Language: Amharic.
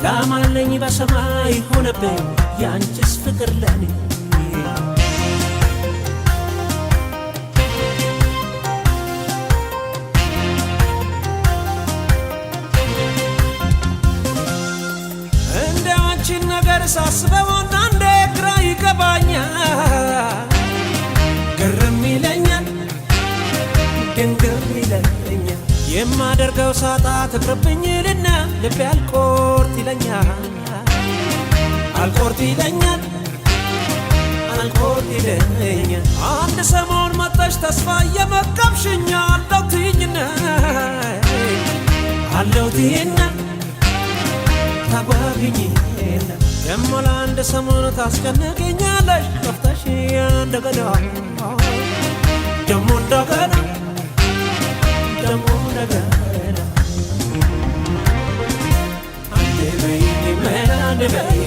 ላማለኝ በሰማይ ሆነብኝ ያንቺስ ፍቅር ለኔ እንደ አንቺን ነገር ሳስበው አንዳንዴ ግራ ይገባኛል ግርም ይለኛል ድንግም ይለኛል የማደርገው ሳጣ ትቅርብኝ ይልና ልቤ አልቆርጥ ይለኛል አልቆርጥ ይለኛል አልቆርጥ ይለኛል አንድ ሰሞን መጣሽ ተስፋ እየመገብሽኝ አለው ትይኝና አለው ትይኝና ታጓግኝና ደሞ ለአንድ ሰሞን ታስጨንቅኛለሽ ጠፍተሽ እንደገና ደሞ እንደገና ደሞ እንደገና አንዴ በይኝ መላ አንዴ በይኝ